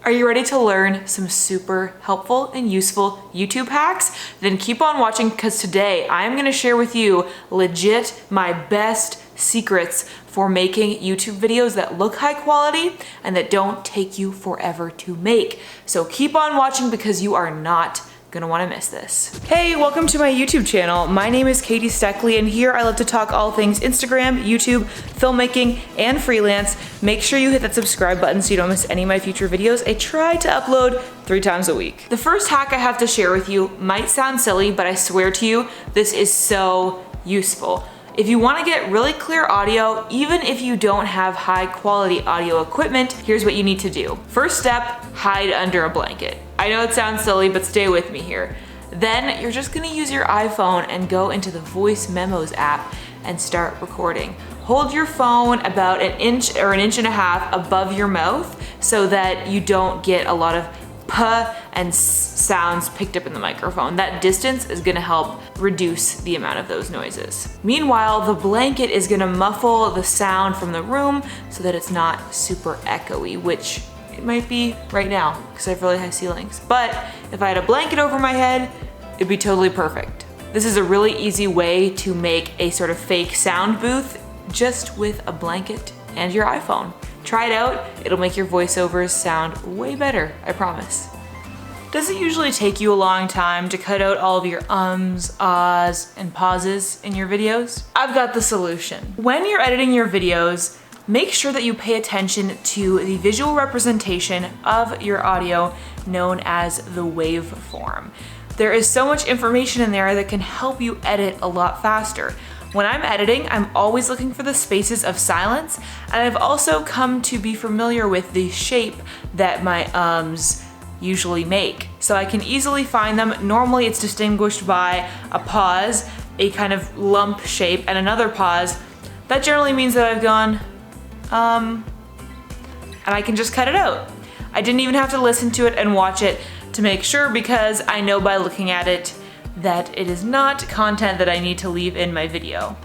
Are you ready to learn some super helpful and useful YouTube hacks? Then keep on watching because today I'm gonna share with you legit my best secrets for making YouTube videos that look high quality and that don't take you forever to make. So keep on watching because you are not gonna wanna miss this. Hey, welcome to my YouTube channel. My name is Katie Steckly and here I love to talk all things Instagram, YouTube, filmmaking, and freelance. Make sure you hit that subscribe button so you don't miss any of my future videos. I try to upload 3 times a week. The first hack I have to share with you might sound silly, but I swear to you, this is so useful. If you want to get really clear audio, even if you don't have high quality audio equipment, here's what you need to do. First step, hide under a blanket. I know it sounds silly, but stay with me here. Then you're just gonna use your iPhone and go into the voice memos app and start recording. Hold your phone about an inch or an inch and a half above your mouth so that you don't get a lot of puh and sounds picked up in the microphone. That distance is gonna help reduce the amount of those noises. Meanwhile, the blanket is gonna muffle the sound from the room so that it's not super echoey, which it might be right now because I have really high ceilings. But if I had a blanket over my head, it'd be totally perfect. This is a really easy way to make a sort of fake sound booth just with a blanket and your iPhone. Try it out, it'll make your voiceovers sound way better, I promise. Does it usually take you a long time to cut out all of your ums, ahs, and pauses in your videos? I've got the solution. When you're editing your videos, make sure that you pay attention to the visual representation of your audio known as the waveform. There is so much information in there that can help you edit a lot faster. When I'm editing, I'm always looking for the spaces of silence, and I've also come to be familiar with the shape that my ums usually make. So I can easily find them. Normally it's distinguished by a pause, a kind of lump shape, and another pause. That generally means that I've gone, and I can just cut it out. I didn't even have to listen to it and watch it to make sure because I know by looking at it that it is not content that I need to leave in my video.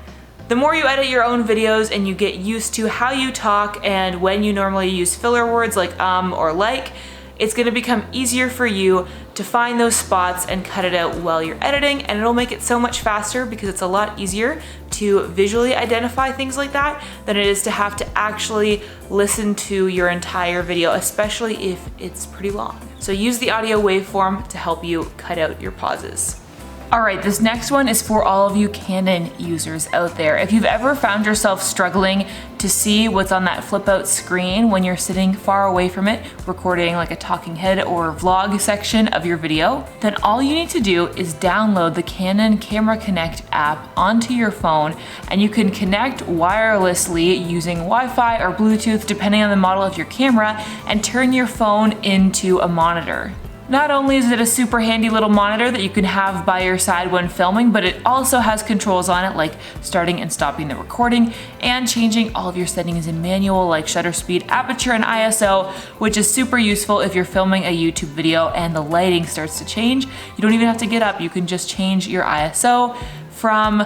The more you edit your own videos and you get used to how you talk and when you normally use filler words like or like, it's gonna become easier for you to find those spots and cut it out while you're editing, and it'll make it so much faster because it's a lot easier to visually identify things like that than it is to have to actually listen to your entire video, especially if it's pretty long. So use the audio waveform to help you cut out your pauses. All right, this next one is for all of you Canon users out there. If you've ever found yourself struggling to see what's on that flip out screen when you're sitting far away from it, recording like a talking head or vlog section of your video, then all you need to do is download the Canon Camera Connect app onto your phone, and you can connect wirelessly using Wi-Fi or Bluetooth, depending on the model of your camera, and turn your phone into a monitor. Not only is it a super handy little monitor that you can have by your side when filming, but it also has controls on it like starting and stopping the recording and changing all of your settings in manual like shutter speed, aperture, and ISO, which is super useful if you're filming a YouTube video and the lighting starts to change. You don't even have to get up, you can just change your ISO from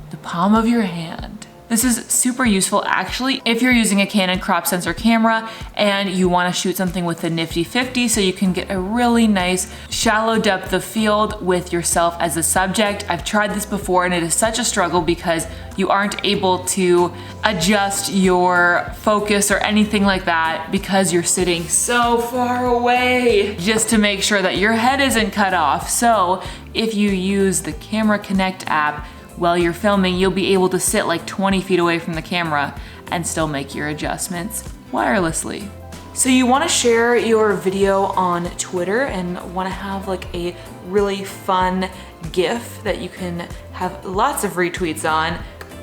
the palm of your hand. This is super useful actually if you're using a Canon crop sensor camera and you want to shoot something with the nifty 50 so you can get a really nice shallow depth of field with yourself as the subject. I've tried this before and it is such a struggle because you aren't able to adjust your focus or anything like that because you're sitting so far away just to make sure that your head isn't cut off. So if you use the Camera Connect app, while you're filming, you'll be able to sit like 20 feet away from the camera and still make your adjustments wirelessly. So you wanna share your video on Twitter and wanna have like a really fun GIF that you can have lots of retweets on.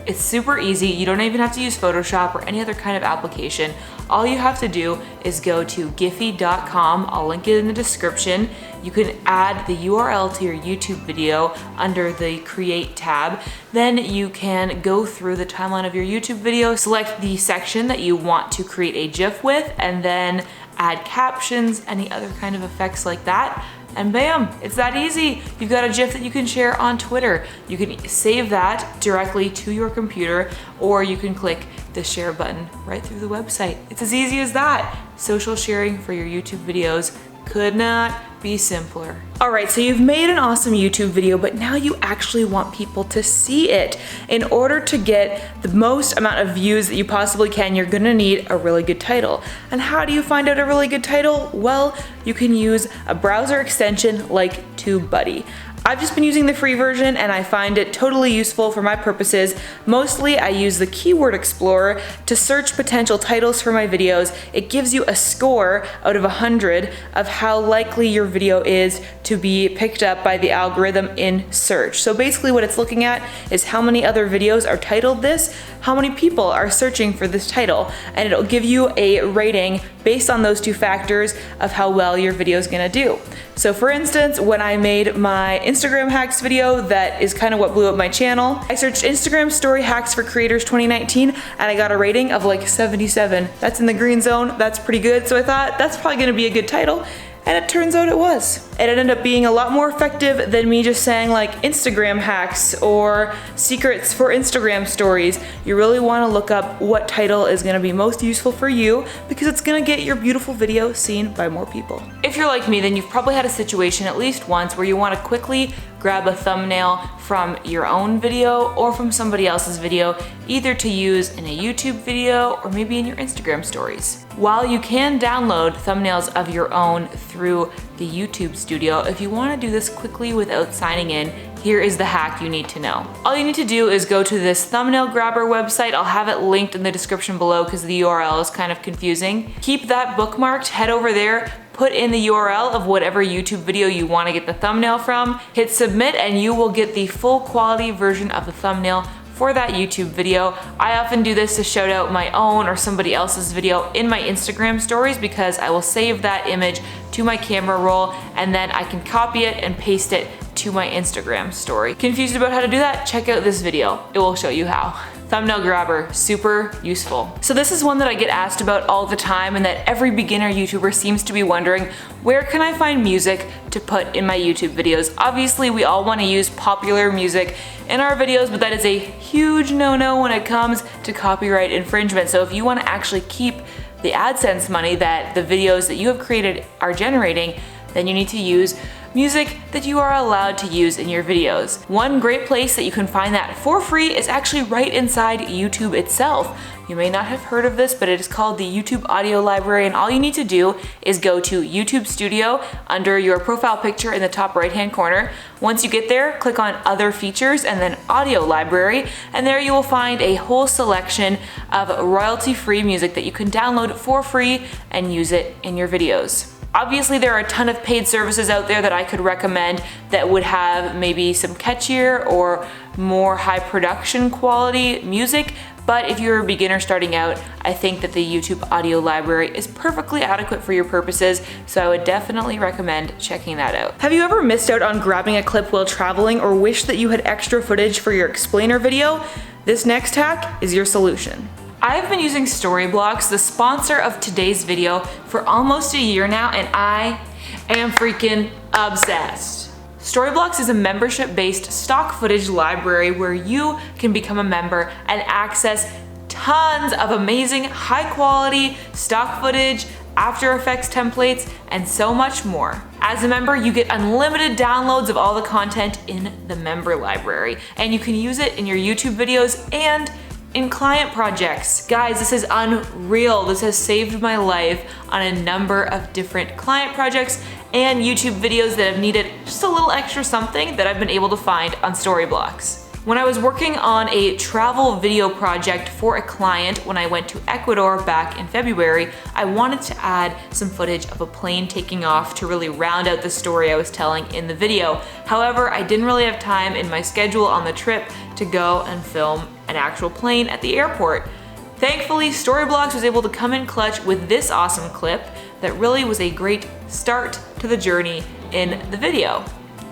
It's super easy. You don't even have to use Photoshop or any other kind of application. All you have to do is go to giphy.com. I'll link it in the description. You can add the URL to your YouTube video under the Create tab. Then you can go through the timeline of your YouTube video, select the section that you want to create a GIF with, and then add captions, any other kind of effects like that. And bam, it's that easy. You've got a GIF that you can share on Twitter. You can save that directly to your computer, or you can click the share button right through the website. It's as easy as that. Social sharing for your YouTube videos could not be simpler. All right, so you've made an awesome YouTube video, but now you actually want people to see it. In order to get the most amount of views that you possibly can, you're gonna need a really good title. And how do you find out a really good title? Well, you can use a browser extension like TubeBuddy. I've just been using the free version and I find it totally useful for my purposes. Mostly I use the Keyword Explorer to search potential titles for my videos. It gives you a score out of 100 of how likely your video is to be picked up by the algorithm in search. So basically what it's looking at is how many other videos are titled this, how many people are searching for this title, and it'll give you a rating based on those two factors of how well your video is gonna do. So for instance, when I made my Instagram hacks video, that is kind of what blew up my channel, I searched Instagram story hacks for creators 2019 and I got a rating of like 77. That's in the green zone, that's pretty good. So I thought that's probably gonna be a good title. And it turns out it was. It ended up being a lot more effective than me just saying like Instagram hacks or secrets for Instagram stories. You really wanna look up what title is gonna be most useful for you because it's gonna get your beautiful video seen by more people. If you're like me, then you've probably had a situation at least once where you wanna quickly grab a thumbnail from your own video or from somebody else's video, either to use in a YouTube video or maybe in your Instagram stories. While you can download thumbnails of your own through the YouTube Studio, if you want to do this quickly without signing in, here is the hack you need to know. All you need to do is go to this thumbnail grabber website. I'll have it linked in the description below because the URL is kind of confusing. Keep that bookmarked, head over there, put in the URL of whatever YouTube video you want to get the thumbnail from, hit submit, and you will get the full quality version of the thumbnail for that YouTube video. I often do this to shout out my own or somebody else's video in my Instagram stories because I will save that image to my camera roll and then I can copy it and paste it to my Instagram story. Confused about how to do that? Check out this video. It will show you how. Thumbnail grabber, super useful. So this is one that I get asked about all the time and that every beginner YouTuber seems to be wondering, where can I find music to put in my YouTube videos? Obviously, we all want to use popular music in our videos, but that is a huge no-no when it comes to copyright infringement. So if you want to actually keep the AdSense money that the videos that you have created are generating, then you need to use music that you are allowed to use in your videos. One great place that you can find that for free is actually right inside YouTube itself. You may not have heard of this, but it is called the YouTube Audio Library, and all you need to do is go to YouTube Studio under your profile picture in the top right-hand corner. Once you get there, click on Other Features and then Audio Library, and there you will find a whole selection of royalty-free music that you can download for free and use it in your videos. Obviously, there are a ton of paid services out there that I could recommend that would have maybe some catchier or more high production quality music, but if you're a beginner starting out, I think that the YouTube Audio Library is perfectly adequate for your purposes, so I would definitely recommend checking that out. Have you ever missed out on grabbing a clip while traveling or wish that you had extra footage for your explainer video? This next hack is your solution. I've been using Storyblocks, the sponsor of today's video, for almost a year now, and I am freaking obsessed. Storyblocks is a membership-based stock footage library where you can become a member and access tons of amazing high-quality stock footage, After Effects templates, and so much more. As a member, you get unlimited downloads of all the content in the member library, and you can use it in your YouTube videos and in client projects. Guys, this is unreal. This has saved my life on a number of different client projects and YouTube videos that have needed just a little extra something that I've been able to find on Storyblocks. When I was working on a travel video project for a client when I went to Ecuador back in February, I wanted to add some footage of a plane taking off to really round out the story I was telling in the video. However, I didn't really have time in my schedule on the trip to go and film an actual plane at the airport. Thankfully, Storyblocks was able to come in clutch with this awesome clip that really was a great start to the journey in the video.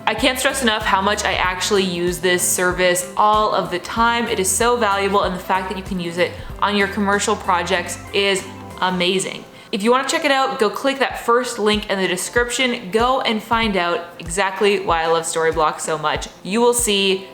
I can't stress enough how much I actually use this service all of the time. It is so valuable, and the fact that you can use it on your commercial projects is amazing. If you want to check it out, go click that first link in the description. Go and find out exactly why I love Storyblocks so much. You will see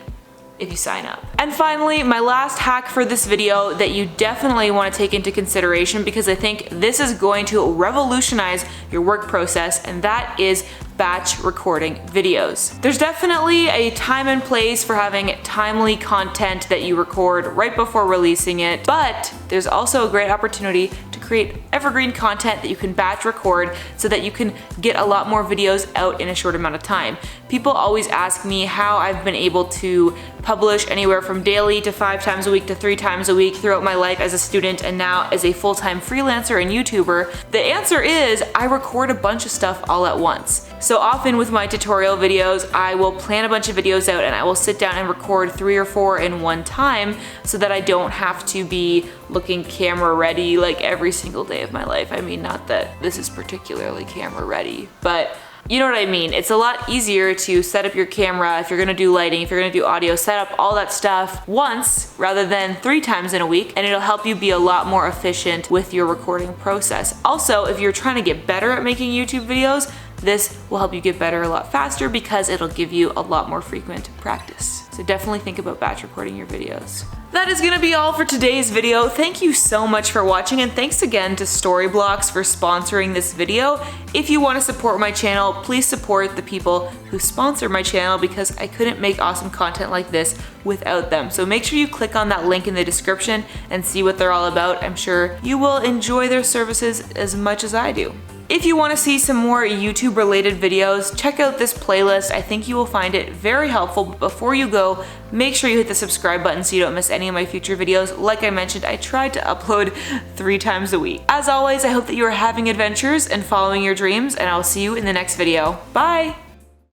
if you sign up. And finally, my last hack for this video that you definitely want to take into consideration, because I think this is going to revolutionize your work process, and that is batch recording videos. There's definitely a time and place for having timely content that you record right before releasing it, but there's also a great opportunity to create evergreen content that you can batch record so that you can get a lot more videos out in a short amount of time. People always ask me how I've been able to publish anywhere from daily to 5 times a week to 3 times a week throughout my life as a student and now as a full-time freelancer and YouTuber. The answer is I record a bunch of stuff all at once. So often with my tutorial videos, I will plan a bunch of videos out and I will sit down and record 3 or 4 in one time so that I don't have to be looking camera ready like every single day of my life. I mean, not that this is particularly camera ready, but you know what I mean. It's a lot easier to set up your camera if you're gonna do lighting, if you're gonna do audio, set up all that stuff once rather than 3 times in a week, and it'll help you be a lot more efficient with your recording process. Also, if you're trying to get better at making YouTube videos, this will help you get better a lot faster because it'll give you a lot more frequent practice. So definitely think about batch recording your videos. That is gonna be all for today's video. Thank you so much for watching, and thanks again to Storyblocks for sponsoring this video. If you want to support my channel, please support the people who sponsor my channel because I couldn't make awesome content like this without them. So make sure you click on that link in the description and see what they're all about. I'm sure you will enjoy their services as much as I do. If you want to see some more YouTube related videos, check out this playlist. I think you will find it very helpful. But before you go, make sure you hit the subscribe button so you don't miss any of my future videos. Like I mentioned, I tried to upload 3 times a week. As always, I hope that you are having adventures and following your dreams, and I'll see you in the next video. Bye!